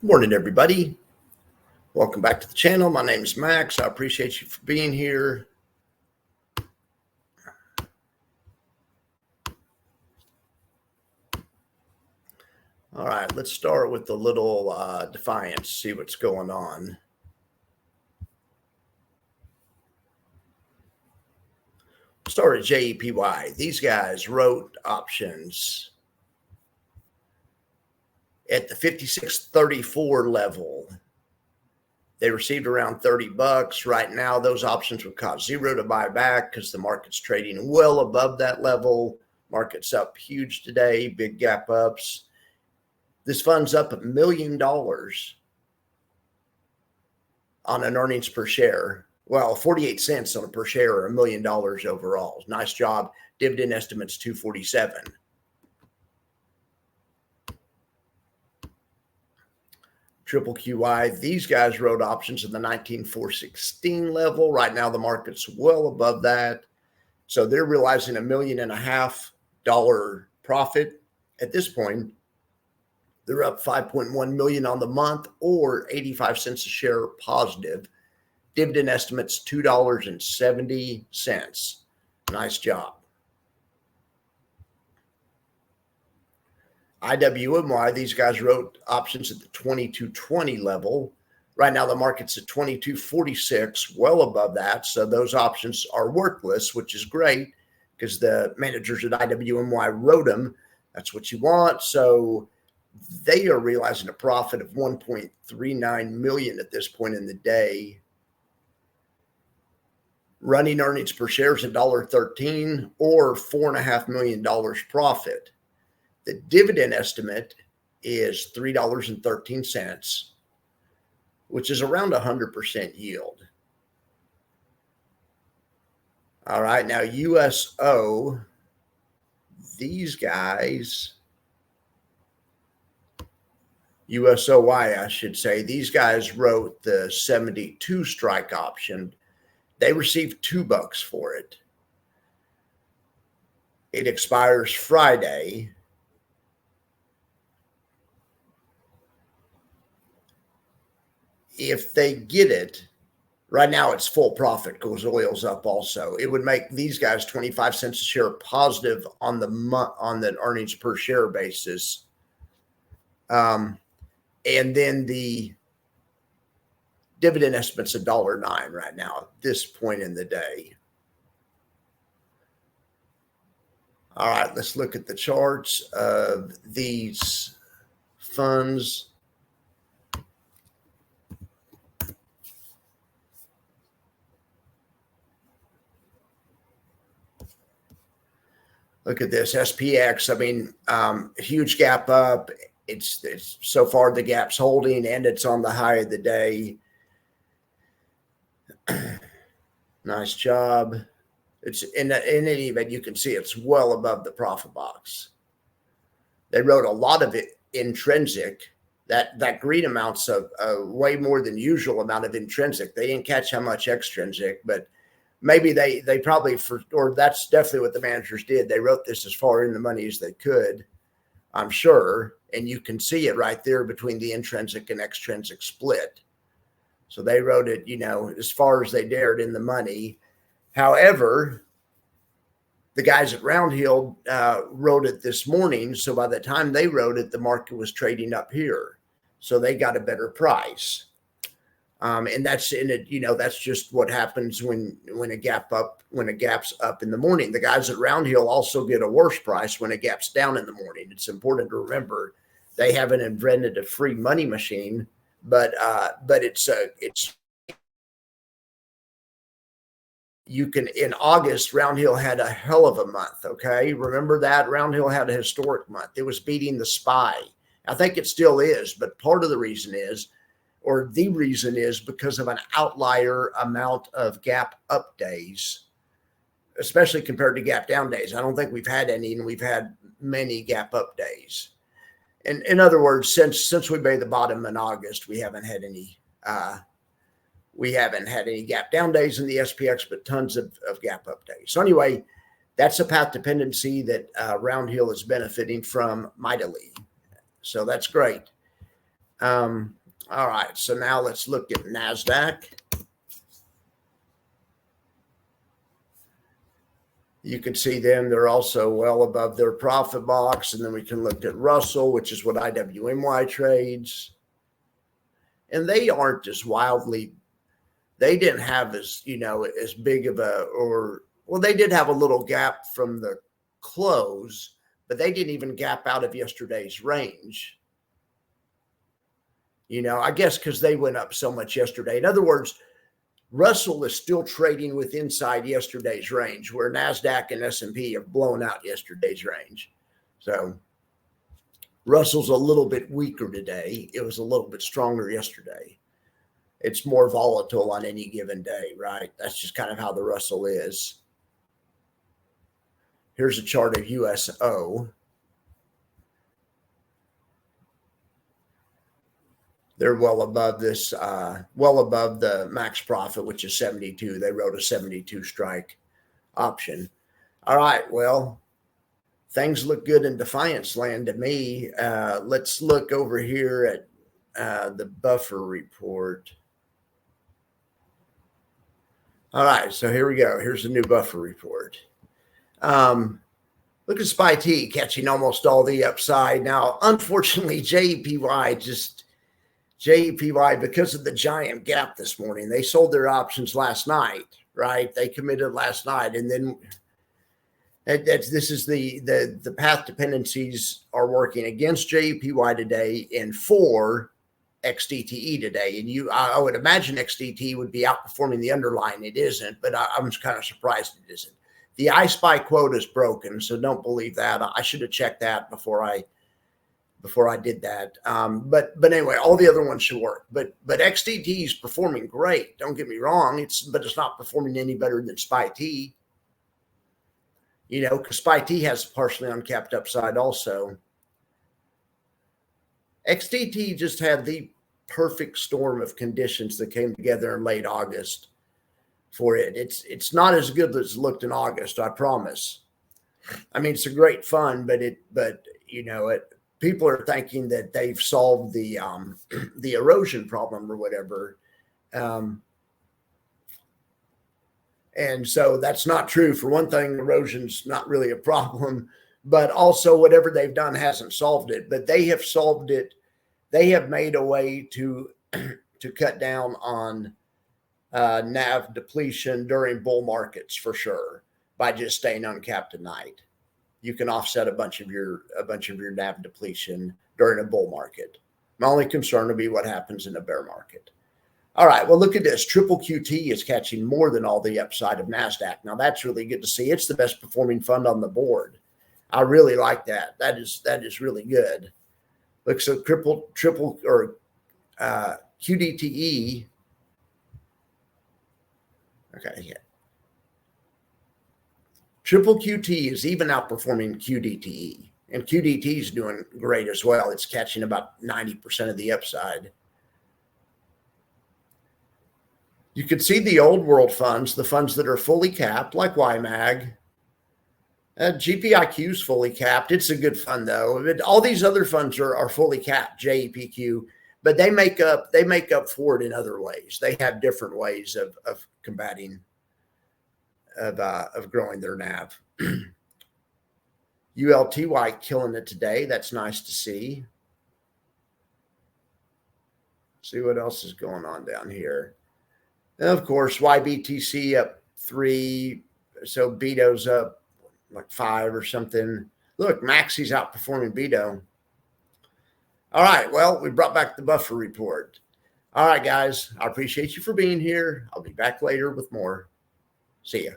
Morning, everybody. Welcome back to the channel. My name is Max. I appreciate you for being here. All right, let's start with the little Defiance, see what's going on. Start at JEPY. These guys wrote options at the 56.34 level. They received around 30 bucks. Right now, those options would cost zero to buy back because the market's trading well above that level. Market's up huge today, big gap ups. This fund's up $1 million on an earnings per share. Well, 48 cents on a per share or $1 million overall. Nice job. Dividend estimate's 247. Triple QY, these guys wrote options in the 19,416 level. Right now, the market's well above that. So they're realizing $1.5 million profit. At this point, they're up 5.1 million on the month or 85 cents a share positive. Dividend estimates $2.70. Nice job. IWMY, these guys wrote options at the 2220 level. Right now, the market's at 2246, well above that. So those options are worthless, which is great because the managers at IWMY wrote them. That's what you want. So they are realizing a profit of 1.39 million at this point in the day. Running earnings per share is $1.13 or $4.5 million profit. The dividend estimate is $3.13, which is around 100% yield. All right, now USO, these guys, USOY, I should say, these guys wrote the 72 strike option. They received $2 for it. It expires Friday. If they get it, right now it's full profit because oil's up also. It would make these guys 25 cents a share positive on the earnings per share basis. And then the dividend estimate's $1.09 right now at this point in the day. All right, let's look at the charts of these funds. Look at this SPX. I mean, huge gap up. It's so far the gap's holding and it's on the high of the day. Nice job. It's in any event, you can see it's well above the profit box. They wrote a lot of it intrinsic. That green amount's a way more than usual amount of intrinsic. They didn't catch how much extrinsic, but maybe they probably, or that's definitely what the managers did. They wrote this as far in the money as they could, I'm sure. And you can see it right there between the intrinsic and extrinsic split. So they wrote it, as far as they dared in the money. However, the guys at Round Hill wrote it this morning. So by the time they wrote it, the market was trading up here. So they got a better price. And that's in it, that's just what happens when a gap's up in the morning. The guys at Round Hill also get a worse price when a gap's down in the morning. It's important to remember they haven't invented a free money machine, but it's you can, in August, Round Hill had a hell of a month. Okay. Remember that Round Hill had a historic month. It was beating the SPY. I think it still is, but part of the reason is, or the reason is because of an outlier amount of gap up days, especially compared to gap down days. I don't think we've had any, and we've had many gap up days. And in other words, since we made the bottom in August, we haven't had any gap down days in the SPX, but tons of gap up days. So anyway, that's a path dependency that Round Hill is benefiting from mightily. So that's great. All right, so now let's look at NASDAQ. You can see them. They're also well above their profit box. And then we can look at Russell, which is what IWMY trades. And they aren't as wildly, they didn't have as, as big of well, they did have a little gap from the close, but they didn't even gap out of yesterday's range. I guess because they went up so much yesterday. In other words, Russell is still trading with inside yesterday's range, where NASDAQ and S&P have blown out yesterday's range. So Russell's a little bit weaker today. It was a little bit stronger yesterday. It's more volatile on any given day, right? That's just kind of how the Russell is. Here's a chart of USO. They're well above this, well above the max profit, which is 72. They wrote a 72 strike option. All right, well, things look good in Defiance land to me. Let's look over here at the buffer report. All right, so here we go. Here's the new buffer report. Look at SPYT catching almost all the upside. Now, unfortunately, JEPY, because of the giant gap this morning, they sold their options last night, right? They committed last night. And then this is the path dependencies are working against JEPY today and for XDTE today. And I would imagine XDT would be outperforming the underlying. It isn't, but I'm kind of surprised it isn't. The iSpy quote is broken, so don't believe that. I should have checked that before I did that. But anyway, all the other ones should work. But XDT is performing great. Don't get me wrong. But it's not performing any better than SPYT. Because SPYT has partially uncapped upside also. XDT just had the perfect storm of conditions that came together in late August for it. It's not as good as it looked in August, I promise. I mean, it's a great fund, but people are thinking that they've solved the erosion problem or whatever. And so that's not true. For one thing, erosion's not really a problem, but also whatever they've done hasn't solved it. But they have solved it. They have made a way to cut down on NAV depletion during bull markets for sure by just staying uncapped tonight. You can offset a bunch of your NAV depletion during a bull market. My only concern will be what happens in a bear market. All right, well, look at this. Triple QT is catching more than all the upside of NASDAQ. Now, that's really good to see. It's the best performing fund on the board. I really like that. That is really good. Look, so triple or QDTE. Okay, yeah. Triple QT is even outperforming QDTE, and QDT is doing great as well. It's catching about 90% of the upside. You could see the old world funds, the funds that are fully capped, like YMAG. GPIQ is fully capped. It's a good fund, though. All these other funds are fully capped, JEPQ, but they make up for it in other ways. They have different ways of combating, of growing their NAV. ULTY killing it today. That's nice to see. See what else is going on down here. And of course, YBTC up 3. So Beto's up like 5 or something. Look, Maxi's outperforming Beto. All right. Well, we brought back the buffer report. All right, guys. I appreciate you for being here. I'll be back later with more. See ya.